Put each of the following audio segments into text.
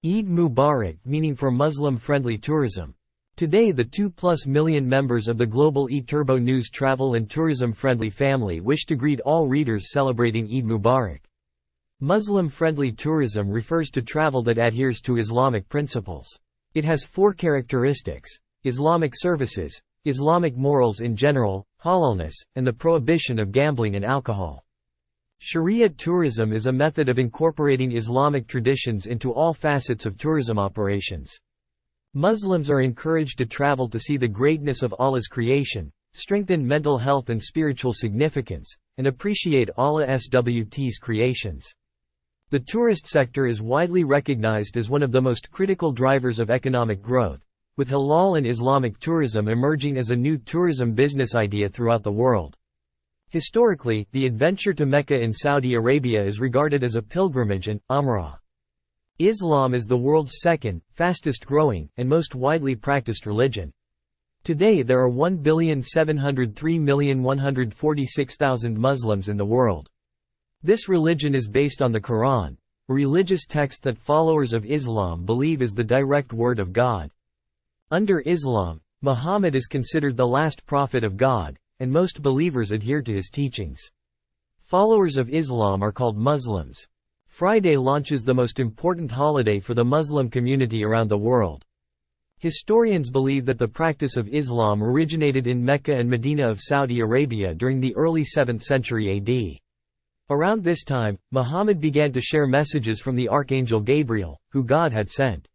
Eid Mubarak, meaning for Muslim-friendly tourism. Today the 2+ million members of the global eTurbo News travel and tourism-friendly family wish to greet all readers celebrating Eid Mubarak. Muslim-friendly tourism refers to travel that adheres to Islamic principles. It has 4 characteristics: Islamic services, Islamic morals in general, halalness, and the prohibition of gambling and alcohol. Sharia tourism is a method of incorporating Islamic traditions into all facets of tourism operations. Muslims are encouraged to travel to see the greatness of Allah's creation, strengthen mental health and spiritual significance, and appreciate Allah's creations. The tourist sector is widely recognized as one of the most critical drivers of economic growth, with halal and Islamic tourism emerging as a new tourism business idea throughout the world. Historically, the adventure to Mecca in Saudi Arabia is regarded as a pilgrimage and umrah. Islam is the world's second, fastest-growing, and most widely practiced religion. Today there are 1,703,146,000 Muslims in the world. This religion is based on the Quran, a religious text that followers of Islam believe is the direct word of God. Under Islam, Muhammad is considered the last prophet of God, and most believers adhere to his teachings. Followers of Islam are called Muslims. Friday launches the most important holiday for the Muslim community around the world. Historians believe that the practice of Islam originated in Mecca and Medina of Saudi Arabia during the early 7th century AD. Around this time, Muhammad began to share messages from the archangel Gabriel, who God had sent.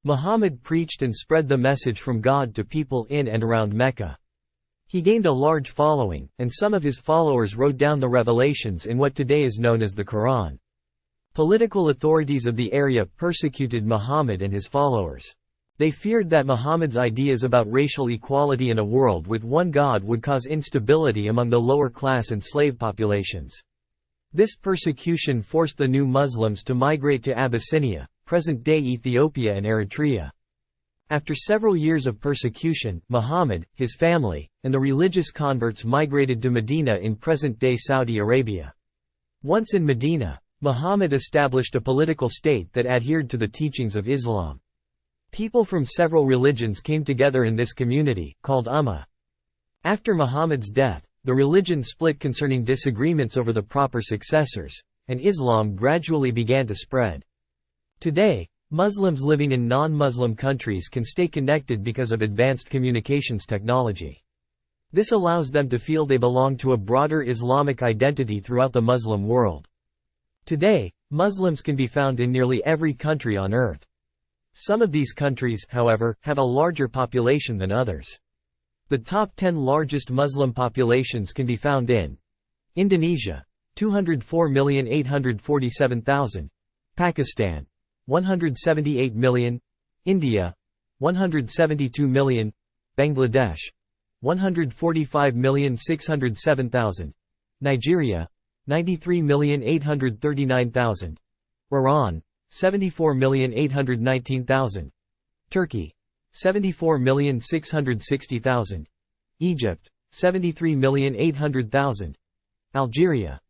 Muhammad preached and spread the message from God to people in and around Mecca. He gained a large following, and some of his followers wrote down the revelations in what today is known as the Quran. Political authorities of the area persecuted Muhammad and his followers. They feared that Muhammad's ideas about racial equality and a world with one God would cause instability among the lower class and slave populations. This persecution forced the new Muslims to migrate to Abyssinia, present-day Ethiopia and Eritrea. After several years of persecution, Muhammad, his family, and the religious converts migrated to Medina in present-day Saudi Arabia. Once in Medina, Muhammad established a political state that adhered to the teachings of Islam. People from several religions came together in this community, called Ummah. After Muhammad's death, the religion split concerning disagreements over the proper successors, and Islam gradually began to spread. Today, Muslims living in non-Muslim countries can stay connected because of advanced communications technology. This allows them to feel they belong to a broader Islamic identity throughout the Muslim world. Today, Muslims can be found in nearly every country on earth. Some of these countries, however, have a larger population than others. The top 10 largest Muslim populations can be found in Indonesia, 204,847,000, Pakistan, 178 million, India, 172 million, Bangladesh, 145,607,000, Nigeria, 93,839,000, Iran, 74,819,000, Turkey, 74,660,000, Egypt, 73,800,000, Algeria,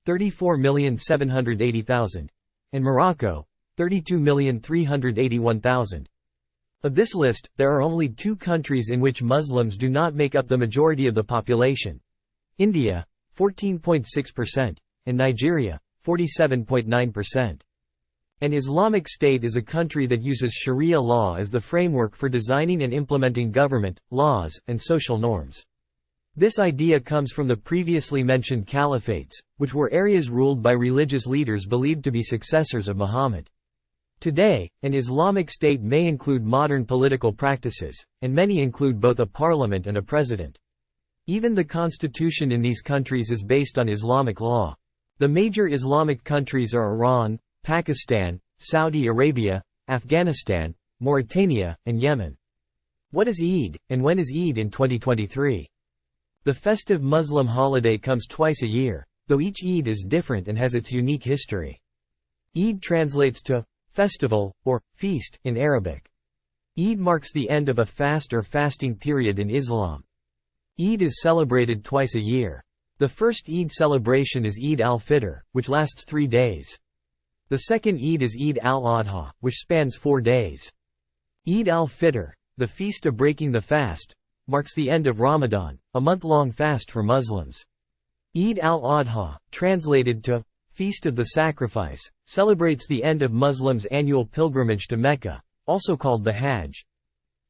34,780,000, and Morocco, 32,381,000. Of this list, there are only 2 countries in which Muslims do not make up the majority of the population: India, 14.6%, and Nigeria, 47.9%. An Islamic state is a country that uses Sharia law as the framework for designing and implementing government, laws, and social norms. This idea comes from the previously mentioned caliphates, which were areas ruled by religious leaders believed to be successors of Muhammad. Today, an Islamic state may include modern political practices, and many include both a parliament and a president. Even the constitution in these countries is based on Islamic law. The major Islamic countries are Iran, Pakistan, Saudi Arabia, Afghanistan, Mauritania, and Yemen. What is Eid, and when is Eid in 2023? The festive Muslim holiday comes twice a year, though each Eid is different and has its unique history. Eid translates to festival, or feast, in Arabic. Eid marks the end of a fast or fasting period in Islam. Eid is celebrated twice a year. The first Eid celebration is Eid al-Fitr, which lasts 3 days. The second Eid is Eid al-Adha, which spans 4 days. Eid al-Fitr, the feast of breaking the fast, marks the end of Ramadan, a month-long fast for Muslims. Eid al-Adha, translated to Feast of the Sacrifice, celebrates the end of Muslims' annual pilgrimage to Mecca, also called the Hajj.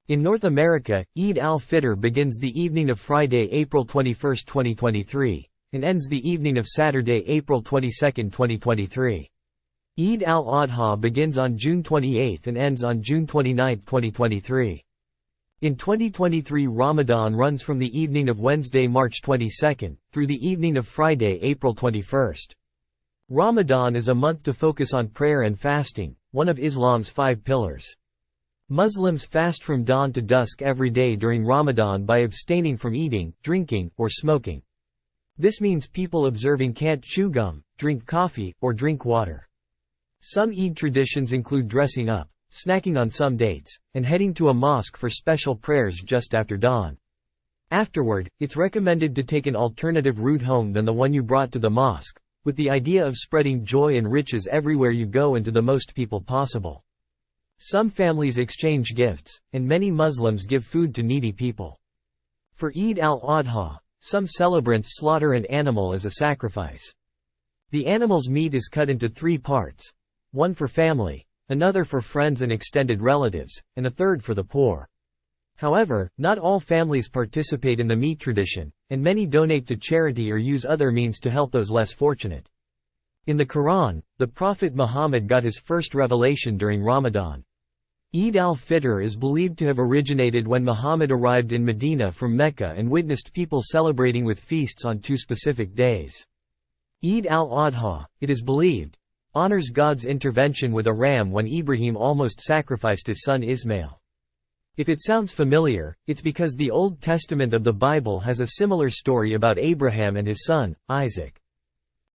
In North America, Eid al-Fitr begins the evening of Friday, April 21, 2023, and ends the evening of Saturday, April 22, 2023. Eid al-Adha begins on June 28 and ends on June 29, 2023. In 2023, Ramadan runs from the evening of Wednesday, March 22, through the evening of Friday, April 21. Ramadan is a month to focus on prayer and fasting, one of Islam's 5 pillars. Muslims fast from dawn to dusk every day during Ramadan by abstaining from eating, drinking, or smoking. This means people observing can't chew gum, drink coffee, or drink water. Some Eid traditions include dressing up, snacking on some dates, and heading to a mosque for special prayers just after dawn. Afterward, it's recommended to take an alternative route home than the one you brought to the mosque, with the idea of spreading joy and riches everywhere you go and to the most people possible. Some families exchange gifts, and many Muslims give food to needy people. For Eid al-Adha, some celebrants slaughter an animal as a sacrifice. The animal's meat is cut into 3 parts. One for family, another for friends and extended relatives, and a third for the poor. However, not all families participate in the meat tradition, and many donate to charity or use other means to help those less fortunate. In the Quran, the Prophet Muhammad got his first revelation during Ramadan. Eid al-Fitr is believed to have originated when Muhammad arrived in Medina from Mecca and witnessed people celebrating with feasts on 2 specific days. Eid al-Adha, it is believed, honors God's intervention with a ram when Ibrahim almost sacrificed his son Ismail. If it sounds familiar, it's because the Old Testament of the Bible has a similar story about Abraham and his son, Isaac.